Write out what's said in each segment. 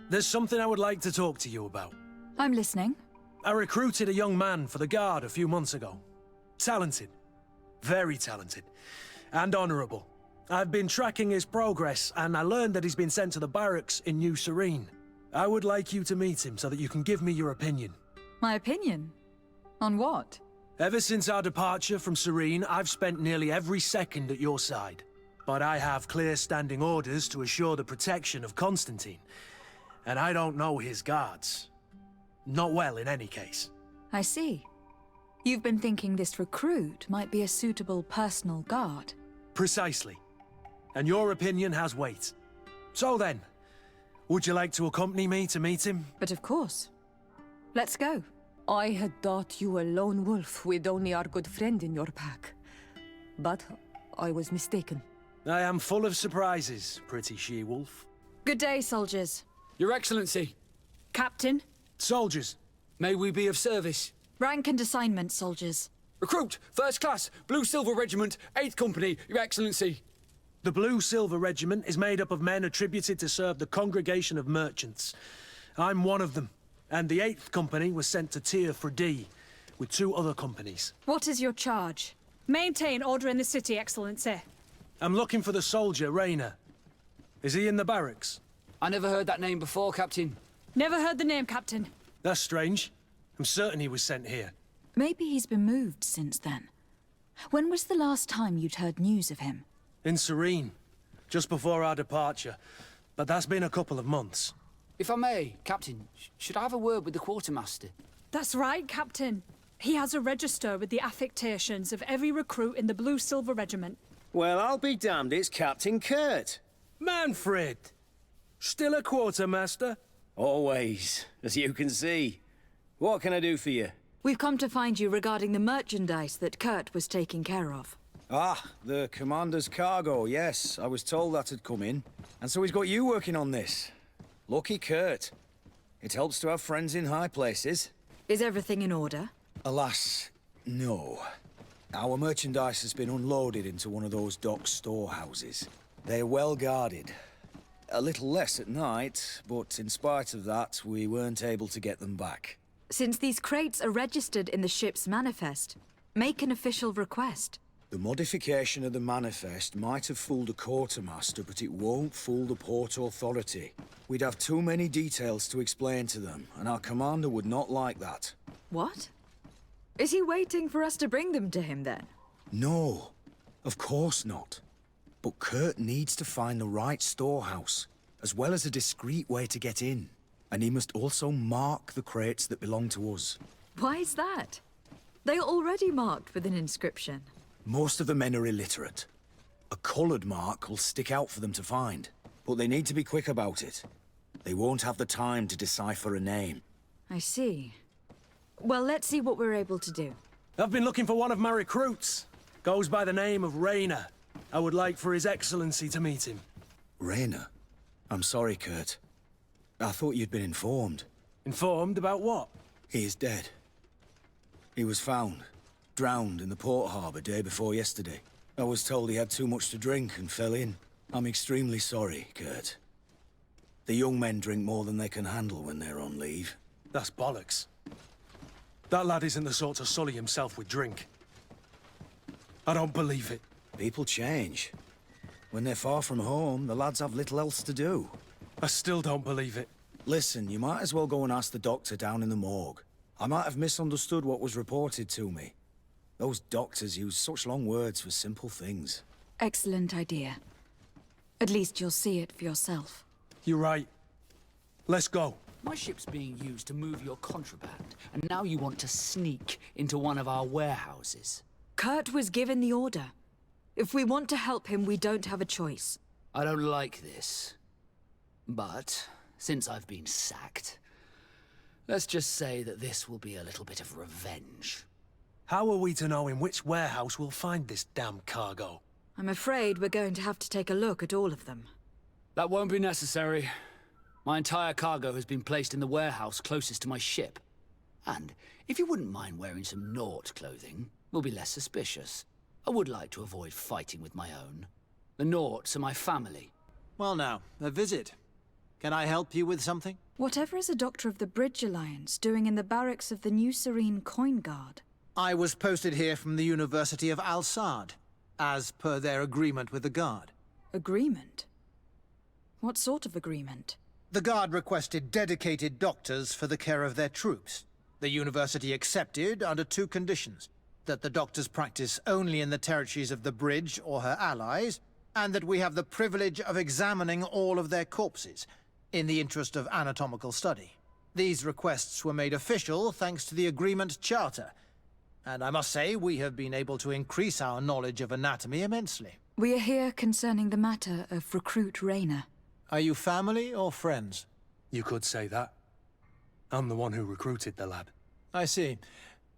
There's something I would like to talk to you about. I'm listening. I recruited a young man for the Garde a few months ago. Talented. Very talented. And honorable. I've been tracking his progress, and I learned that he's been sent to the barracks in New Serene. I would like you to meet him so that you can give me your opinion. My opinion? On what? Ever since our departure from Serene, I've spent nearly every second at your side. But I have clear standing orders to assure the protection of Constantine. And I don't know his guards. Not well, in any case. I see. You've been thinking this recruit might be a suitable personal guard. Precisely. And your opinion has weight. So then, would you like to accompany me to meet him? But of course. Let's go. I had thought you a lone wolf with only our good friend in your pack. But I was mistaken. I am full of surprises, pretty she-wolf. Good day, soldiers. Your Excellency. Captain. Soldiers. May we be of service? Rank and assignment, soldiers. Recruit, first class, Blue Silver Regiment, 8th Company, Your Excellency. The Blue Silver Regiment is made up of men attributed to serve the Congregation of Merchants. I'm one of them, and the 8th Company was sent to Tier for D, with 2 other companies. What is your charge? Maintain order in the city, Excellency. I'm looking for the soldier, Reiner. Is he in the barracks? I never heard that name before, Captain. Never heard the name, Captain. That's strange. I'm certain he was sent here. Maybe he's been moved since then. When was the last time you'd heard news of him? In Serene, just before our departure. But that's been a couple of months. If I may, Captain, should I have a word with the quartermaster? That's right, Captain. He has a register with the affectations of every recruit in the Blue Silver Regiment. Well, I'll be damned, it's Captain Kurt. Manfred! Still a quartermaster? Always, as you can see. What can I do for you? We've come to find you regarding the merchandise that Kurt was taking care of. Ah, the commander's cargo, yes. I was told that had come in. And so he's got you working on this. Lucky Kurt. It helps to have friends in high places. Is everything in order? Alas, no. Our merchandise has been unloaded into one of those dock storehouses. They're well guarded. A little less at night, but in spite of that, we weren't able to get them back. Since these crates are registered in the ship's manifest, make an official request. The modification of the manifest might have fooled a quartermaster, but it won't fool the Port Authority. We'd have too many details to explain to them, and our commander would not like that. What? Is he waiting for us to bring them to him, then? No, of course not. But Kurt needs to find the right storehouse, as well as a discreet way to get in. And he must also mark the crates that belong to us. Why is that? They are already marked with an inscription. Most of the men are illiterate. A coloured mark will stick out for them to find, but they need to be quick about it. They won't have the time to decipher a name. I see. Well, let's see what we're able to do. I've been looking for one of my recruits. Goes by the name of Reiner. I would like for His Excellency to meet him. Reiner? I'm sorry, Kurt. I thought you'd been informed. Informed about what? He is dead. He was found, drowned in the port harbour day before yesterday. I was told he had too much to drink and fell in. I'm extremely sorry, Kurt. The young men drink more than they can handle when they're on leave. That's bollocks. That lad isn't the sort to sully himself with drink. I don't believe it. People change. When they're far from home, the lads have little else to do. I still don't believe it. Listen, you might as well go and ask the doctor down in the morgue. I might have misunderstood what was reported to me. Those doctors use such long words for simple things. Excellent idea. At least you'll see it for yourself. You're right. Let's go. My ship's being used to move your contraband, and now you want to sneak into one of our warehouses. Kurt was given the order. If we want to help him, we don't have a choice. I don't like this. But, since I've been sacked, let's just say that this will be a little bit of revenge. How are we to know in which warehouse we'll find this damn cargo? I'm afraid we're going to have to take a look at all of them. That won't be necessary. My entire cargo has been placed in the warehouse closest to my ship. And if you wouldn't mind wearing some Nort clothing, we'll be less suspicious. I would like to avoid fighting with my own. The Norts are my family. Well now, a visit. Can I help you with something? Whatever is a Doctor of the Bridge Alliance doing in the barracks of the New Serene Coin Guard? I was posted here from the University of Al-Sad, as per their agreement with the Guard. Agreement? What sort of agreement? The Guard requested dedicated doctors for the care of their troops. The university accepted under 2 conditions: that the doctors practice only in the territories of the Bridge or her allies, and that we have the privilege of examining all of their corpses, in the interest of anatomical study. These requests were made official thanks to the Agreement Charter, and I must say we have been able to increase our knowledge of anatomy immensely. We are here concerning the matter of recruit Reiner. Are you family or friends? You could say that. I'm the one who recruited the lad. I see.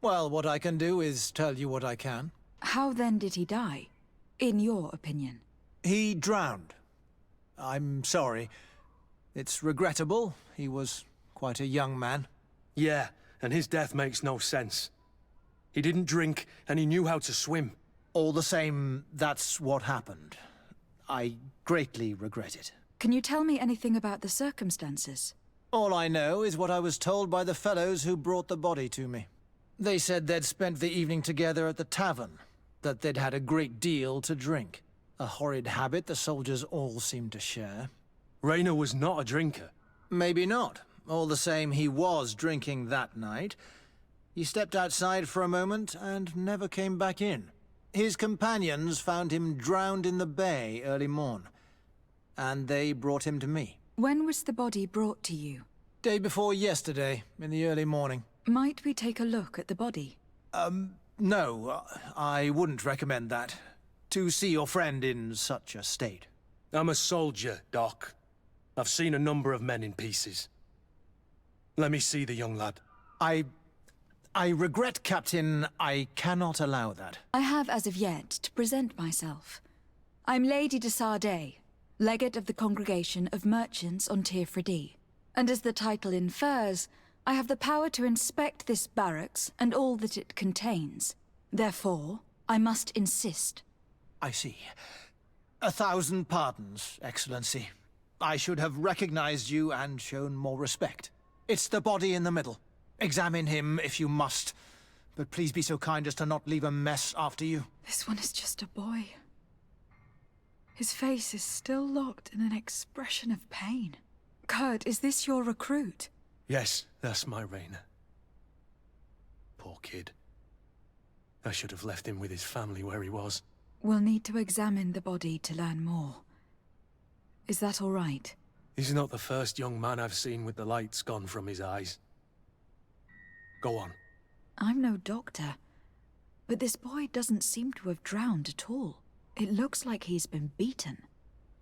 Well, what I can do is tell you what I can. How then did he die, in your opinion? He drowned. I'm sorry. It's regrettable. He was quite a young man. Yeah, and his death makes no sense. He didn't drink, and he knew how to swim. All the same, that's what happened. I greatly regret it. Can you tell me anything about the circumstances? All I know is what I was told by the fellows who brought the body to me. They said they'd spent the evening together at the tavern, that they'd had a great deal to drink. A horrid habit the soldiers all seemed to share. Reiner was not a drinker. Maybe not. All the same, he was drinking that night. He stepped outside for a moment and never came back in. His companions found him drowned in the bay early morn, and they brought him to me. When was the body brought to you? Day before yesterday, in the early morning. Might we take a look at the body? No, I wouldn't recommend that. To see your friend in such a state. I'm a soldier, Doc. I've seen a number of men in pieces. Let me see the young lad. I regret, Captain, I cannot allow that. I have as of yet to present myself. I'm Lady de Sardet, legate of the Congregation of Merchants on Tirfredi. And as the title infers, I have the power to inspect this barracks and all that it contains. Therefore, I must insist. I see. 1,000 pardons, Excellency. I should have recognized you and shown more respect. It's the body in the middle. Examine him if you must, but please be so kind as to not leave a mess after you. This one is just a boy. His face is still locked in an expression of pain. Kurt, is this your recruit? Yes, that's my Reiner. Poor kid. I should have left him with his family where he was. We'll need to examine the body to learn more. Is that all right? He's not the first young man I've seen with the lights gone from his eyes. Go on. I'm no doctor, but this boy doesn't seem to have drowned at all. It looks like he's been beaten.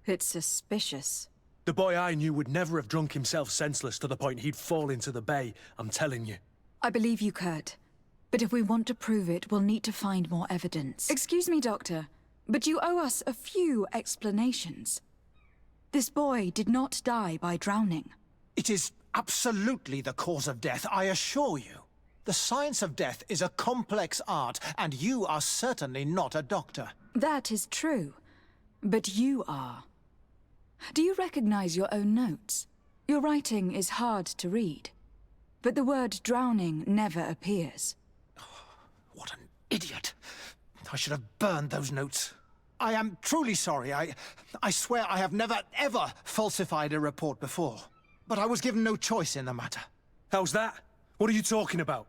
It's suspicious. The boy I knew would never have drunk himself senseless to the point he'd fall into the bay, I'm telling you. I believe you, Kurt. But if we want to prove it, we'll need to find more evidence. Excuse me, Doctor, but you owe us a few explanations. This boy did not die by drowning. It is absolutely the cause of death, I assure you. The science of death is a complex art, and you are certainly not a doctor. That is true, but you are. Do you recognize your own notes? Your writing is hard to read, but the word drowning never appears. What an idiot. I should have burned those notes. I am truly sorry. I swear I have never, ever falsified a report before. But I was given no choice in the matter. How's that? What are you talking about?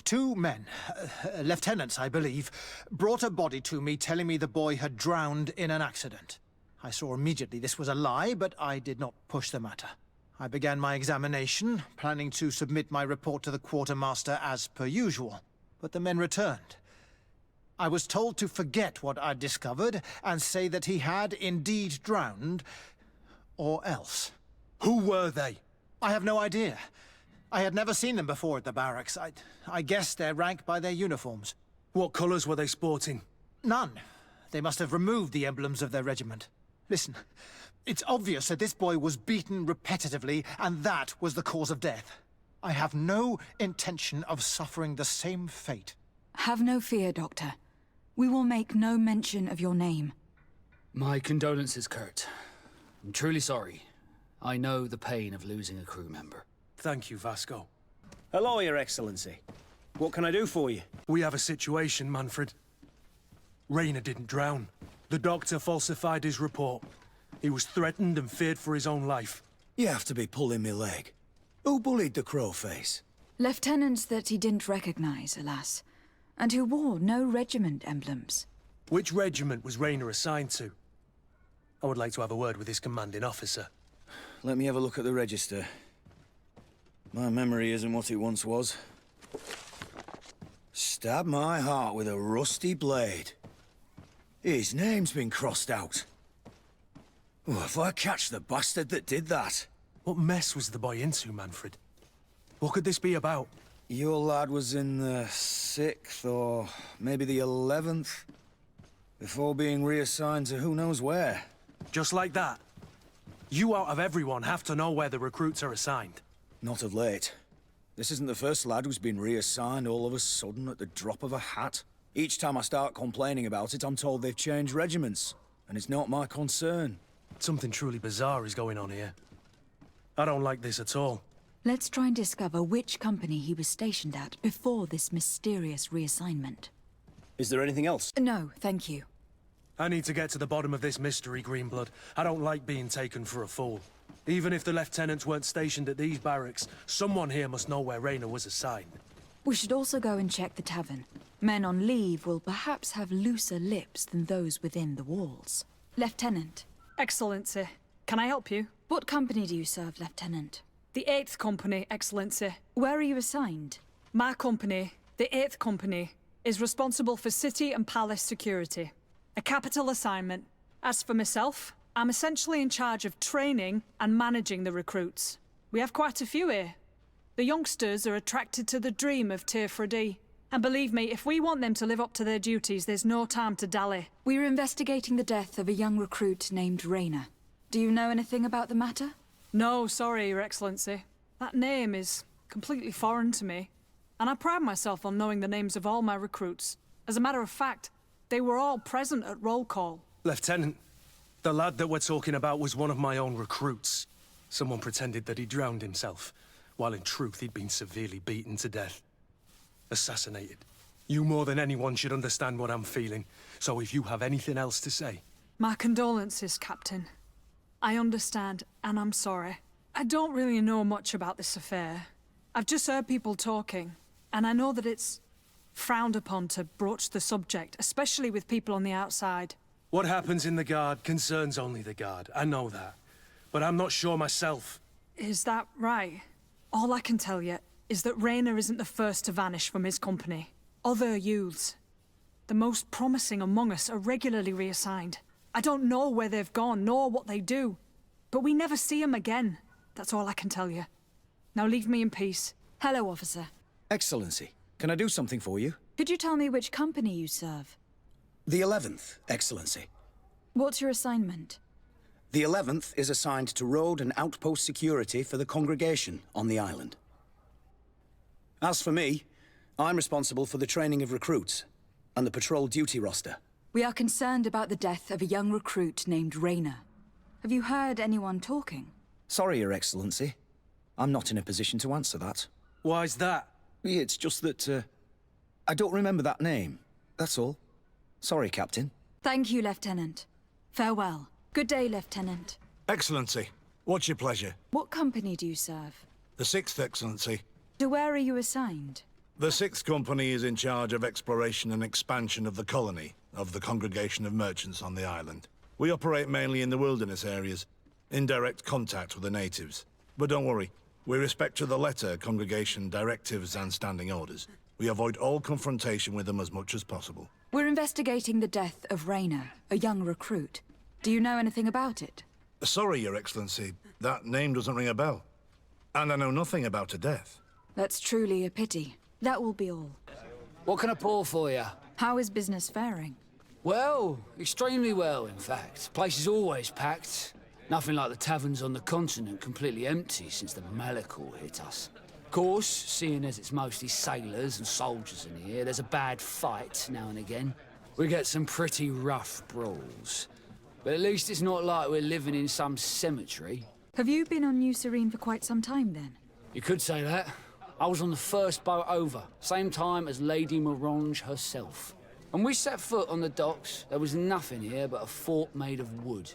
2 men, lieutenants I believe, brought a body to me telling me the boy had drowned in an accident. I saw immediately this was a lie, but I did not push the matter. I began my examination, planning to submit my report to the quartermaster as per usual. But the men returned. I was told to forget what I'd discovered and say that he had indeed drowned, or else. Who were they? I have no idea. I had never seen them before at the barracks. I guessed their rank by their uniforms. What colours were they sporting? None. They must have removed the emblems of their regiment. Listen, it's obvious that this boy was beaten repetitively, and that was the cause of death. I have no intention of suffering the same fate. Have no fear, Doctor. We will make no mention of your name. My condolences, Kurt. I'm truly sorry. I know the pain of losing a crew member. Thank you, Vasco. Hello, Your Excellency. What can I do for you? We have a situation, Manfred. Reiner didn't drown. The doctor falsified his report. He was threatened and feared for his own life. You have to be pulling me leg. Who bullied the crowface? Lieutenants that he didn't recognize, alas, and who wore no regiment emblems. Which regiment was Reiner assigned to? I would like to have a word with his commanding officer. Let me have a look at the register. My memory isn't what it once was. Stab my heart with a rusty blade. His name's been crossed out. Oh, if I catch the bastard that did that. What mess was the boy into, Manfred? What could this be about? Your lad was in the 6th or maybe the 11th, before being reassigned to who knows where. Just like that? You out of everyone have to know where the recruits are assigned. Not of late. This isn't the first lad who's been reassigned all of a sudden at the drop of a hat. Each time I start complaining about it, I'm told they've changed regiments, and it's not my concern. Something truly bizarre is going on here. I don't like this at all. Let's try and discover which company he was stationed at before this mysterious reassignment. Is there anything else? No, thank you. I need to get to the bottom of this mystery, Greenblood. I don't like being taken for a fool. Even if the lieutenants weren't stationed at these barracks, someone here must know where Reiner was assigned. We should also go and check the tavern. Men on leave will perhaps have looser lips than those within the walls. Lieutenant. Excellency, can I help you? What company do you serve, Lieutenant? The 8th Company, Excellency. Where are you assigned? My company, the 8th Company, is responsible for city and palace security. A capital assignment. As for myself, I'm essentially in charge of training and managing the recruits. We have quite a few here. The youngsters are attracted to the dream of Tier D. And believe me, if we want them to live up to their duties, there's no time to dally. We are investigating the death of a young recruit named Reiner. Do you know anything about the matter? No, sorry, Your Excellency. That name is completely foreign to me. And I pride myself on knowing the names of all my recruits. As a matter of fact, they were all present at roll call. Lieutenant, the lad that we're talking about was one of my own recruits. Someone pretended that he drowned himself, while in truth he'd been severely beaten to death. Assassinated. You more than anyone should understand what I'm feeling, so if you have anything else to say... My condolences, Captain. I understand, and I'm sorry. I don't really know much about this affair. I've just heard people talking, and I know that it's frowned upon to broach the subject, especially with people on the outside. What happens in the Garde concerns only the Garde, I know that. But I'm not sure myself. Is that right? All I can tell you is that Reiner isn't the first to vanish from his company. Other youths, the most promising among us, are regularly reassigned. I don't know where they've gone, nor what they do. But we never see them again. That's all I can tell you. Now leave me in peace. Hello, officer. Excellency, can I do something for you? Could you tell me which company you serve? The 11th, Excellency. What's your assignment? The 11th is assigned to road and outpost security for the congregation on the island. As for me, I'm responsible for the training of recruits and the patrol duty roster. We are concerned about the death of a young recruit named Reiner. Have you heard anyone talking? Sorry, Your Excellency. I'm not in a position to answer that. Why's that? It's just that, I don't remember that name. That's all. Sorry, Captain. Thank you, Lieutenant. Farewell. Good day, Lieutenant. Excellency, what's your pleasure? What company do you serve? The 6th, Excellency. To where are you assigned? The 6th Company is in charge of exploration and expansion of the colony of the Congregation of Merchants on the island. We operate mainly in the wilderness areas, in direct contact with the natives. But don't worry, we respect to the letter congregation directives and standing orders. We avoid all confrontation with them as much as possible. We're investigating the death of Reiner, a young recruit. Do you know anything about it? Sorry, Your Excellency, that name doesn't ring a bell. And I know nothing about a death. That's truly a pity. That will be all. What can I pour for you? How is business faring? Well, extremely well, in fact. Place is always packed. Nothing like the taverns on the continent completely empty since the Malachor hit us. Of course, seeing as it's mostly sailors and soldiers in here, there's a bad fight now and again. We get some pretty rough brawls. But at least it's not like we're living in some cemetery. Have you been on New Serene for quite some time, then? You could say that. I was on the first boat over, same time as Lady Morange herself. When we set foot on the docks, there was nothing here but a fort made of wood.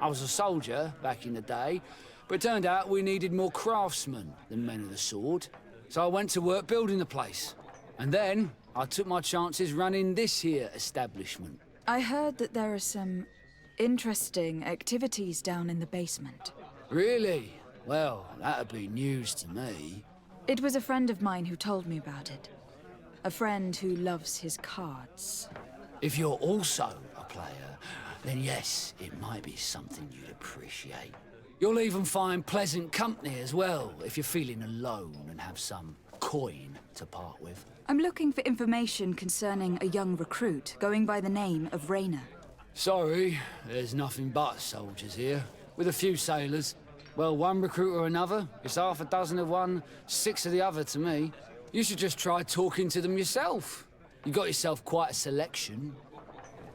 I was a soldier back in the day, but it turned out we needed more craftsmen than men of the sword. So I went to work building the place. And then I took my chances running this here establishment. I heard that there are some interesting activities down in the basement. Really? Well, that'd be news to me. It was a friend of mine who told me about it. A friend who loves his cards. If you're also a player, then yes, it might be something you'd appreciate. You'll even find pleasant company as well, if you're feeling alone and have some coin to part with. I'm looking for information concerning a young recruit going by the name of Reiner. Sorry, there's nothing but soldiers here, with a few sailors. Well, one recruit or another, it's half a dozen of one, 6 of the other to me. You should just try talking to them yourself. You got yourself quite a selection.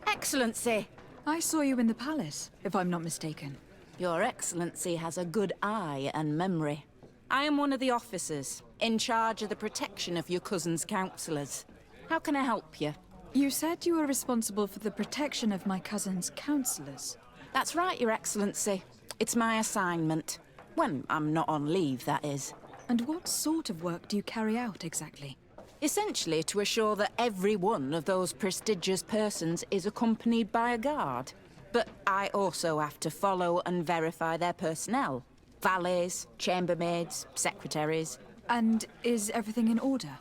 Excellency! I saw you in the palace, if I'm not mistaken. Your Excellency has a good eye and memory. I am one of the officers, in charge of the protection of your cousin's councillors. How can I help you? You said you were responsible for the protection of my cousin's councillors. That's right, Your Excellency. It's my assignment. When I'm not on leave, that is. And what sort of work do you carry out, exactly? Essentially to assure that every one of those prestigious persons is accompanied by a guard. But I also have to follow and verify their personnel. Valets, chambermaids, secretaries. And is everything in order?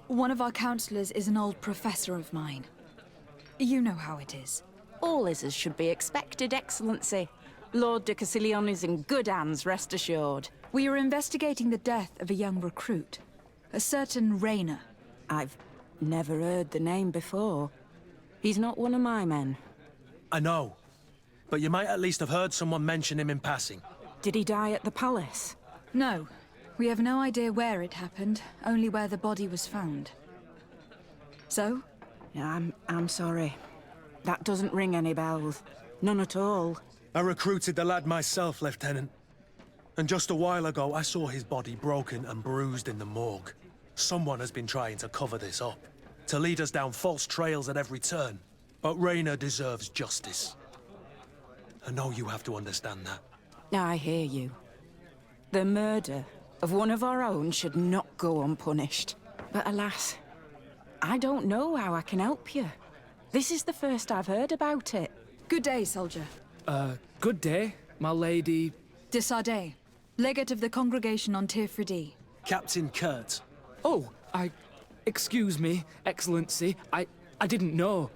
One of our councillors is an old professor of mine. You know how it is. All is as should be expected, Excellency. Lord de Cassilion is in good hands, rest assured. We are investigating the death of a young recruit. A certain Reiner. I've never heard the name before. He's not one of my men. I know. But you might at least have heard someone mention him in passing. Did he die at the palace? No. We have no idea where it happened, only where the body was found. So? Yeah, I'm sorry. That doesn't ring any bells. None at all. I recruited the lad myself, Lieutenant. And just a while ago, I saw his body broken and bruised in the morgue. Someone has been trying to cover this up, to lead us down false trails at every turn. But Reiner deserves justice. I know you have to understand that. I hear you. The murder of one of our own should not go unpunished. But alas, I don't know how I can help you. This is the first I've heard about it. Good day, soldier. Good day, my lady... De Sardet, legate of the congregation on Tirfredi. Captain Kurt. Oh, excuse me, Excellency. I didn't know.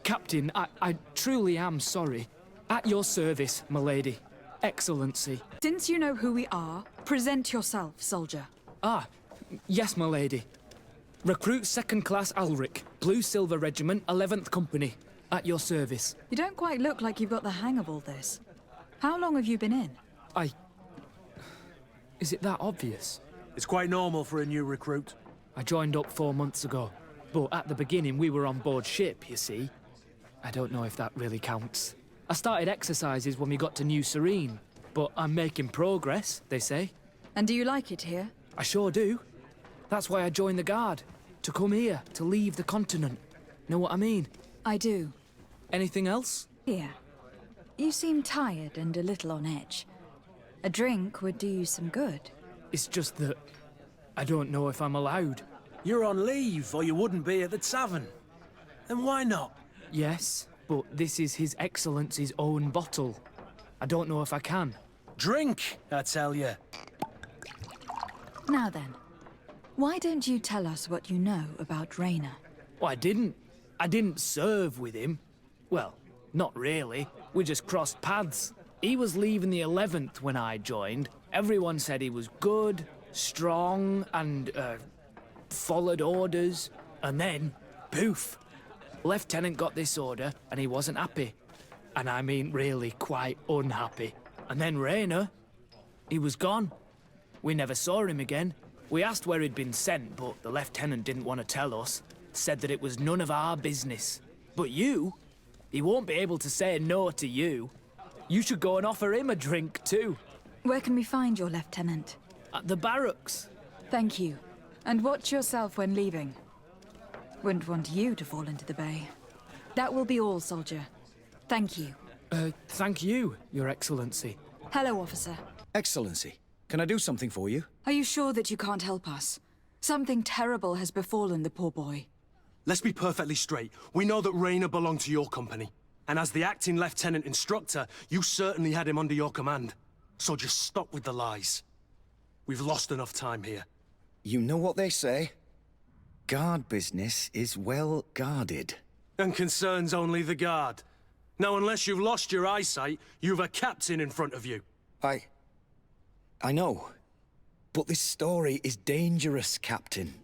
Captain, I truly am sorry. At your service, my lady. Excellency. Since you know who we are, present yourself, soldier. Ah, yes, my lady. Recruit 2nd Class Alric, Blue Silver Regiment, 11th Company. At your service. You don't quite look like you've got the hang of all this. How long have you been in? Is it that obvious? It's quite normal for a new recruit. I joined up 4 months ago. But at the beginning, we were on board ship, you see. I don't know if that really counts. I started exercises when we got to New Serene. But I'm making progress, they say. And do you like it here? I sure do. That's why I joined the Guard. To come here, to leave the continent. Know what I mean? I do. Anything else? Here. You seem tired and a little on edge. A drink would do you some good. It's just that I don't know if I'm allowed. You're on leave, or you wouldn't be at the tavern. Then why not? Yes, but this is His Excellency's own bottle. I don't know if I can. Drink, I tell you. Now then, why don't you tell us what you know about Reiner? Well, I didn't serve with him. Well, not really. We just crossed paths. He was leaving the 11th when I joined. Everyone said he was good, strong, and, followed orders. And then, poof. Lieutenant got this order, and he wasn't happy. And I mean really quite unhappy. And then Reiner, he was gone. We never saw him again. We asked where he'd been sent, but the lieutenant didn't want to tell us. Said that it was none of our business. But you? He won't be able to say no to you. You should go and offer him a drink too. Where can we find your lieutenant? At the barracks. Thank you. And watch yourself when leaving. Wouldn't want you to fall into the bay. That will be all, soldier. Thank you. Thank you, Your Excellency. Hello, officer. Excellency, can I do something for you? Are you sure that you can't help us? Something terrible has befallen the poor boy. Let's be perfectly straight. We know that Reiner belonged to your company. And as the acting lieutenant instructor, you certainly had him under your command. So just stop with the lies. We've lost enough time here. You know what they say? Guard business is well guarded. And concerns only the guard. Now, unless you've lost your eyesight, you've a captain in front of you. I know. But this story is dangerous, Captain.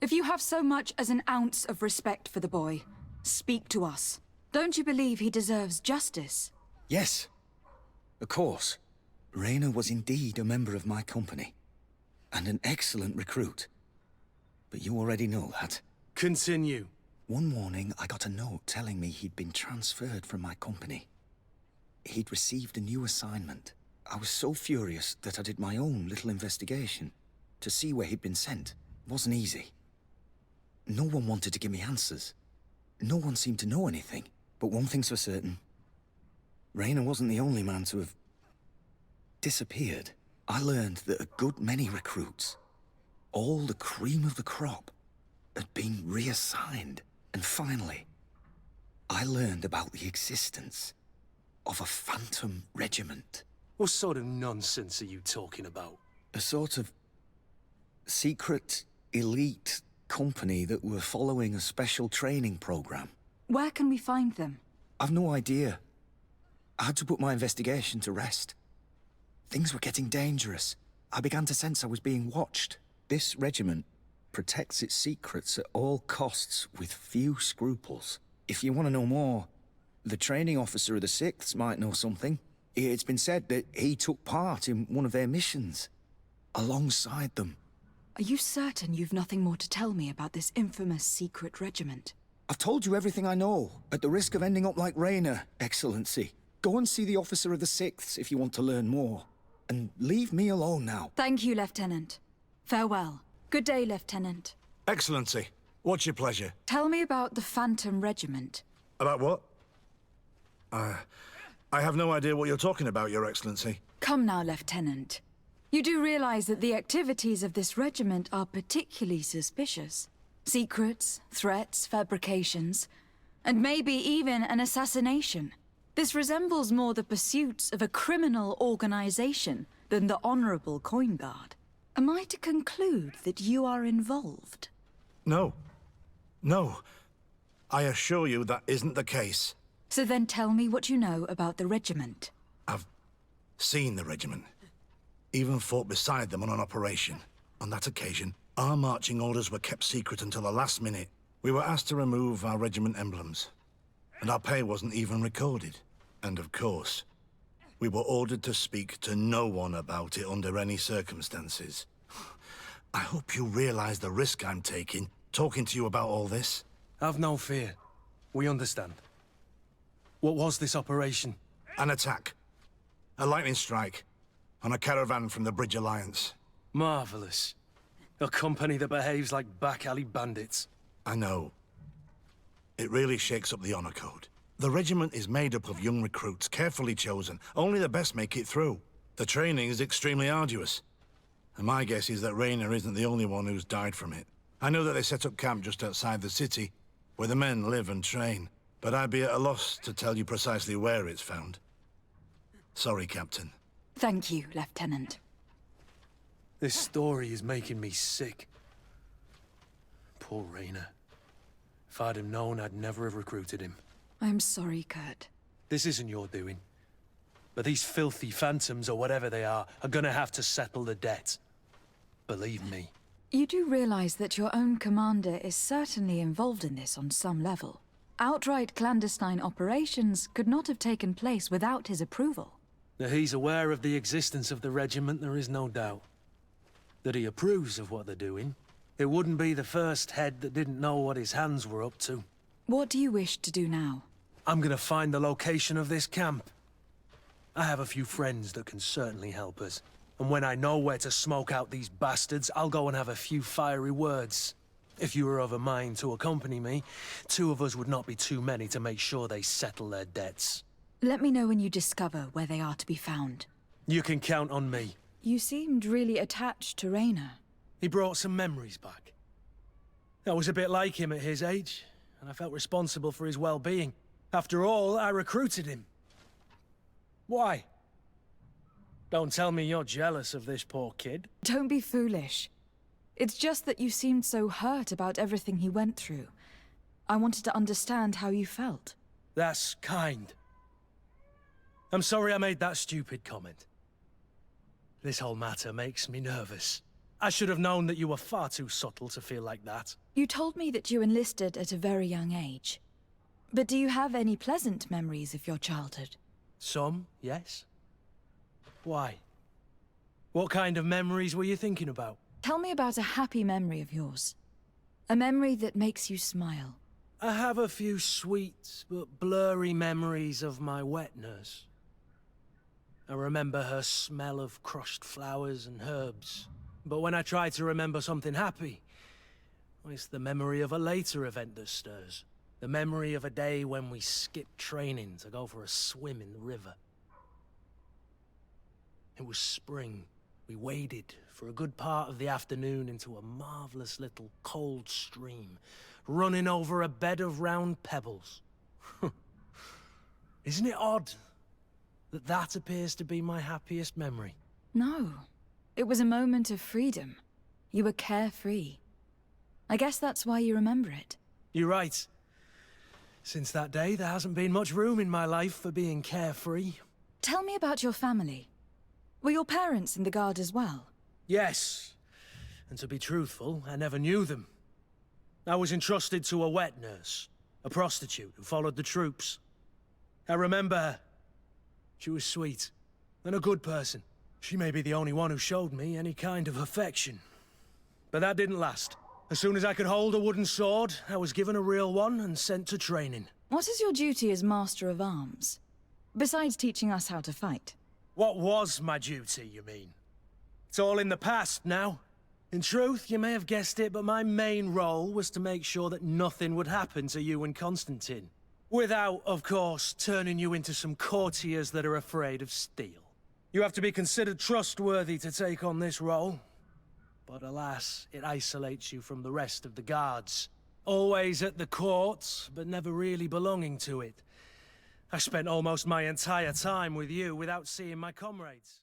If you have so much as an ounce of respect for the boy, speak to us. Don't you believe he deserves justice? Yes. Of course. Reiner was indeed a member of my company. And an excellent recruit. But you already know that. Continue. One morning, I got a note telling me he'd been transferred from my company. He'd received a new assignment. I was so furious that I did my own little investigation to see where he'd been sent. It wasn't easy. No one wanted to give me answers. No one seemed to know anything. But one thing's for certain. Reiner wasn't the only man to have disappeared. I learned that a good many recruits, all the cream of the crop, had been reassigned. And finally, I learned about the existence of a phantom regiment. What sort of nonsense are you talking about? A sort of secret, elite company that were following a special training program. Where can we find them? I've no idea. I had to put my investigation to rest. Things were getting dangerous. I began to sense I was being watched. This regiment protects its secrets at all costs with few scruples. If you want to know more, the training officer of the 6th might know something. It's been said that he took part in one of their missions, alongside them. Are you certain you've nothing more to tell me about this infamous secret regiment? I've told you everything I know, at the risk of ending up like Reiner, Excellency. Go and see the officer of the 6th if you want to learn more. And leave me alone now. Thank you, Lieutenant. Farewell. Good day, Lieutenant. Excellency, what's your pleasure? Tell me about the Phantom Regiment. About what? I have no idea what you're talking about, Your Excellency. Come now, Lieutenant. You do realize that the activities of this regiment are particularly suspicious. Secrets, threats, fabrications, and maybe even an assassination. This resembles more the pursuits of a criminal organization than the honorable coin guard. Am I to conclude that you are involved? No. No. I assure you that isn't the case. So then tell me what you know about the regiment. I've seen the regiment. Even fought beside them on an operation. On that occasion, our marching orders were kept secret until the last minute. We were asked to remove our regiment emblems. And our pay wasn't even recorded. And of course, we were ordered to speak to no one about it under any circumstances. I hope you realize the risk I'm taking, talking to you about all this. Have no fear. We understand. What was this operation? An attack. A lightning strike. On a caravan from the Bridge Alliance. Marvelous. A company that behaves like back-alley bandits. I know. It really shakes up the honor code. The regiment is made up of young recruits, carefully chosen. Only the best make it through. The training is extremely arduous. And my guess is that Reiner isn't the only one who's died from it. I know that they set up camp just outside the city, where the men live and train. But I'd be at a loss to tell you precisely where it's found. Sorry, Captain. Thank you, Lieutenant. This story is making me sick. Poor Reiner. If I'd have known, I'd never have recruited him. I'm sorry, Kurt. This isn't your doing. But these filthy phantoms, or whatever they are gonna have to settle the debt. Believe me. You do realize that your own commander is certainly involved in this on some level. Outright clandestine operations could not have taken place without his approval. That he's aware of the existence of the regiment, there is no doubt. That he approves of what they're doing. It wouldn't be the first head that didn't know what his hands were up to. What do you wish to do now? I'm gonna find the location of this camp. I have a few friends that can certainly help us. And when I know where to smoke out these bastards, I'll go and have a few fiery words. If you were of a mind to accompany me, 2 of us would not be too many to make sure they settle their debts. Let me know when you discover where they are to be found. You can count on me. You seemed really attached to Reiner. He brought some memories back. I was a bit like him at his age, and I felt responsible for his well-being. After all, I recruited him. Why? Don't tell me you're jealous of this poor kid. Don't be foolish. It's just that you seemed so hurt about everything he went through. I wanted to understand how you felt. That's kind. I'm sorry I made that stupid comment. This whole matter makes me nervous. I should have known that you were far too subtle to feel like that. You told me that you enlisted at a very young age. But do you have any pleasant memories of your childhood? Some, yes. Why? What kind of memories were you thinking about? Tell me about a happy memory of yours. A memory that makes you smile. I have a few sweet but blurry memories of my wet nurse. I remember her smell of crushed flowers and herbs. But when I try to remember something happy, it's the memory of a later event that stirs. The memory of a day when we skipped training to go for a swim in the river. It was spring. We waded for a good part of the afternoon into a marvelous little cold stream, running over a bed of round pebbles. Isn't it odd that that appears to be my happiest memory? No. It was a moment of freedom. You were carefree. I guess that's why you remember it. You're right. Since that day, there hasn't been much room in my life for being carefree. Tell me about your family. Were your parents in the Garde as well? Yes. And to be truthful, I never knew them. I was entrusted to a wet nurse, a prostitute who followed the troops. I remember her. She was sweet, and a good person. She may be the only one who showed me any kind of affection. But that didn't last. As soon as I could hold a wooden sword, I was given a real one and sent to training. What is your duty as Master of Arms? Besides teaching us how to fight. What was my duty, you mean? It's all in the past now. In truth, you may have guessed it, but my main role was to make sure that nothing would happen to you and Constantine. Without, of course, turning you into some courtiers that are afraid of steel. You have to be considered trustworthy to take on this role. But alas, it isolates you from the rest of the guards. Always at the court, but never really belonging to it. I spent almost my entire time with you without seeing my comrades.